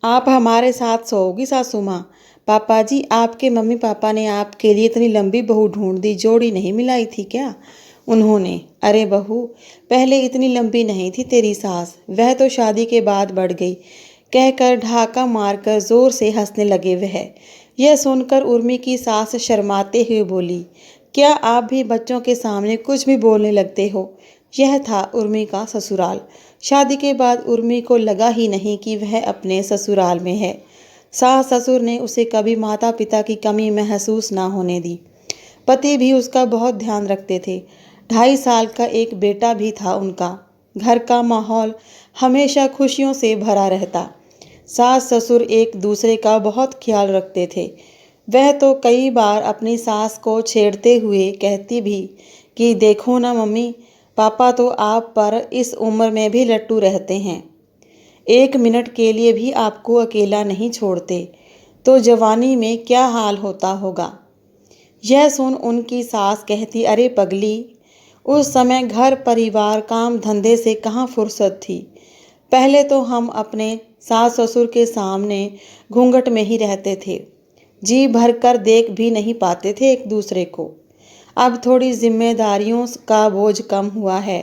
आप हमारे साथ सोओगी सासू माँ? पापा जी, आपके मम्मी पापा ने आपके लिए इतनी लंबी बहू ढूंढ दी, जोड़ी नहीं मिलाई थी क्या उन्होंने? अरे बहू, पहले इतनी लंबी नहीं थी तेरी सास, वह तो शादी के बाद बढ़ गई, कहकर ढाका मारकर जोर से हंसने लगे वह। यह सुनकर उर्मी की सास शर्माते हुए बोली, क्या आप भी बच्चों के सामने कुछ भी बोलने लगते हो? यह था उर्मी का ससुराल। शादी के बाद उर्मी को लगा ही नहीं कि वह अपने ससुराल में है। सास ससुर ने उसे कभी माता पिता की कमी महसूस ना होने दी। पति भी उसका बहुत ध्यान रखते थे। 2.5 साल का एक बेटा भी था उनका। घर का माहौल हमेशा खुशियों से भरा रहता। सास ससुर एक दूसरे का बहुत ख्याल रखते थे। वह तो कई बार अपनी सास को छेड़ते हुए कहती भी कि देखो ना मम्मी, पापा तो आप पर इस उम्र में भी लट्टू रहते हैं, 1 मिनट के लिए भी आपको अकेला नहीं छोड़ते, तो जवानी में क्या हाल होता होगा। यह सुन उनकी सास कहती, अरे पगली, उस समय घर परिवार काम धंधे से कहाँ फुर्सत थी। पहले तो हम अपने सास ससुर के सामने घूंघट में ही रहते थे, जी भर कर देख भी नहीं पाते थे एक दूसरे को। अब थोड़ी जिम्मेदारियों का बोझ कम हुआ है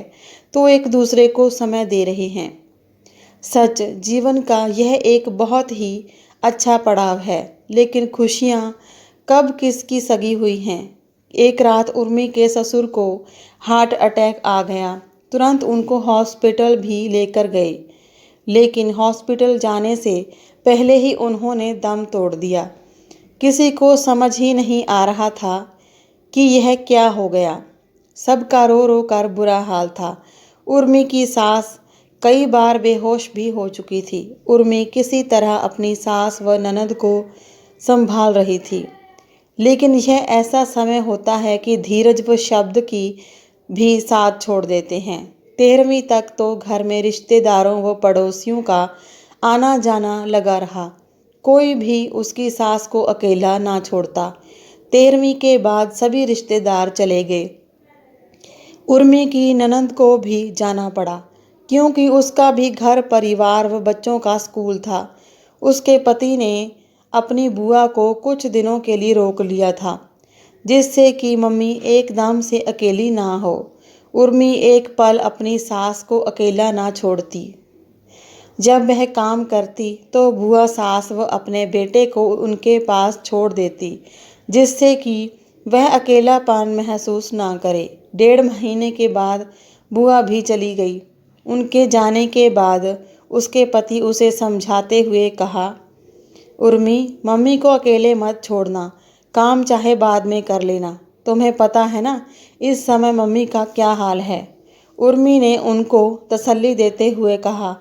तो एक दूसरे को समय दे रहे हैं। सच, जीवन का यह एक बहुत ही अच्छा पड़ाव है, लेकिन खुशियाँ कब किसकी सगी हुई हैं। एक रात उर्मी के ससुर को हार्ट अटैक आ गया। तुरंत उनको हॉस्पिटल भी लेकर गए, लेकिन हॉस्पिटल जाने से पहले ही उन्होंने दम तोड़ दिया। किसी को समझ ही नहीं आ रहा था कि यह क्या हो गया। सबका रो रो कर बुरा हाल था। उर्मी की सास कई बार बेहोश भी हो चुकी थी। उर्मी किसी तरह अपनी सास व ननद को संभाल रही थी, लेकिन यह ऐसा समय होता है कि धीरज व शब्द की भी साथ छोड़ देते हैं। 13वीं तक तो घर में रिश्तेदारों व पड़ोसियों का आना जाना लगा रहा। कोई भी उसकी सास को अकेला ना छोड़ता। 13वीं के बाद सभी रिश्तेदार चले गए। उर्मी की ननद को भी जाना पड़ा, क्योंकि उसका भी घर परिवार व बच्चों का स्कूल था। उसके पति ने अपनी बुआ को कुछ दिनों के लिए रोक लिया था, जिससे कि मम्मी एकदम से अकेली ना हो। उर्मी एक पल अपनी सास को अकेला ना छोड़ती। जब वह काम करती तो बुआ सास व अपने बेटे को उनके पास छोड़ देती, जिससे कि वह अकेलापन महसूस ना करे। 1.5 महीने के बाद बुआ भी चली गई। उनके जाने के बाद उसके पति उसे समझाते हुए कहा, उर्मी, मम्मी को अकेले मत छोड़ना, काम चाहे बाद में कर लेना, तुम्हें पता है ना इस समय मम्मी का क्या हाल है। उर्मी ने उनको तसल्ली देते हुए कहा,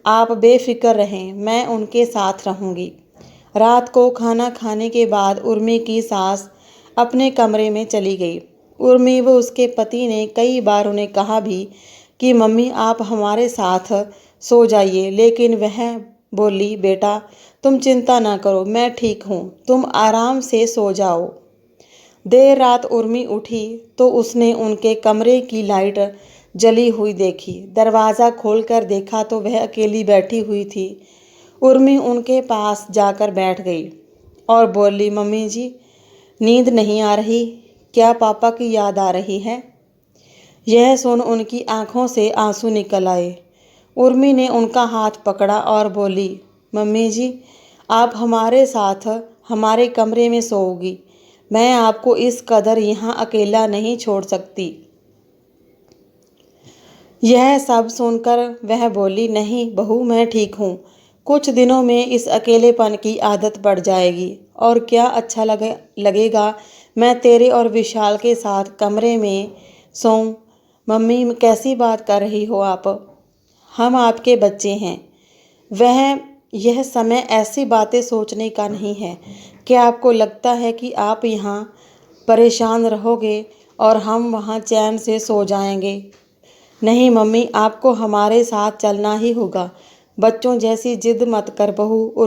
आप बेफिक्र रहें, मैं उनके साथ रहूंगी। रात को खाना खाने के बाद उर्मी की सास अपने कमरे में चली गई। उर्मी व उसके पति ने कई बार उन्हें कहा भी कि मम्मी आप हमारे साथ सो जाइए, लेकिन वह बोली, बेटा तुम चिंता ना करो, मैं ठीक हूँ, तुम आराम से सो जाओ। देर रात उर्मी उठी तो उसने उनके कमरे की लाइट जली हुई देखी। दरवाज़ा खोलकर देखा तो वह अकेली बैठी हुई थी। उर्मी उनके पास जाकर बैठ गई और बोली, मम्मी जी, नींद नहीं आ रही क्या? पापा की याद आ रही है? यह सुन उनकी आंखों से आंसू निकल आए। उर्मी ने उनका हाथ पकड़ा और बोली, मम्मी जी, आप हमारे साथ हमारे कमरे में सोओगी, मैं आपको इस कदर यहाँ अकेला नहीं छोड़ सकती। यह सब सुनकर वह बोली, नहीं बहू, मैं ठीक हूँ, कुछ दिनों में इस अकेलेपन की आदत पड़ जाएगी और क्या अच्छा लगेगा मैं तेरे और विशाल के साथ कमरे में सोऊं। मम्मी, कैसी बात कर रही हो आप? हम आपके बच्चे हैं। वह यह समय ऐसी बातें सोचने का नहीं है। क्या आपको लगता है कि आप यहाँ परेशान रहोगे और हम वहाँ चैन से सो जाएंगे? नहीं मम्मी, आपको हमारे साथ चलना ही होगा। बच्चों जैसी जिद मत कर बहू।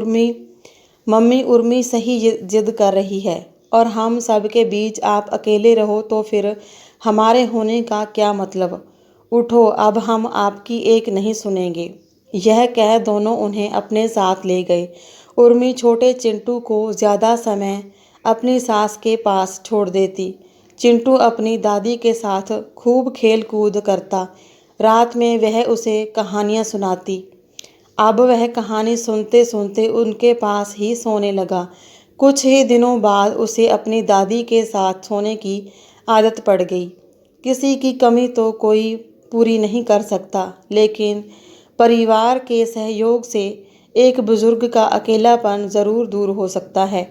मम्मी, उर्मी सही जिद कर रही है और हम सब के बीच आप अकेले रहो तो फिर हमारे होने का क्या मतलब। उठो, अब हम आपकी एक नहीं सुनेंगे। यह कह दोनों उन्हें अपने साथ ले गए। उर्मी छोटे चिंटू को ज़्यादा समय अपनी सास के पास छोड़ देती। चिंटू अपनी दादी के साथ खूब खेल कूद करता। रात में वह उसे कहानियाँ सुनाती। अब वह कहानी सुनते सुनते उनके पास ही सोने लगा। कुछ ही दिनों बाद उसे अपनी दादी के साथ सोने की आदत पड़ गई। किसी की कमी तो कोई पूरी नहीं कर सकता, लेकिन परिवार के सहयोग से एक बुजुर्ग का अकेलापन ज़रूर दूर हो सकता है,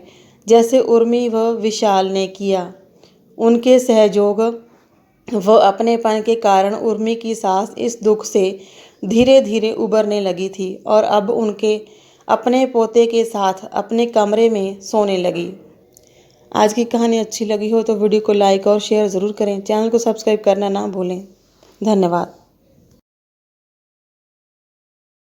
जैसे उर्मी व विशाल ने किया। उनके सहयोग व अपनेपन के कारण उर्मी की सास इस दुख से धीरे धीरे उबरने लगी थी और अब उनके अपने पोते के साथ अपने कमरे में सोने लगी। आज की कहानी अच्छी लगी हो तो वीडियो को लाइक और शेयर ज़रूर करें। चैनल को सब्सक्राइब करना ना भूलें। धन्यवाद।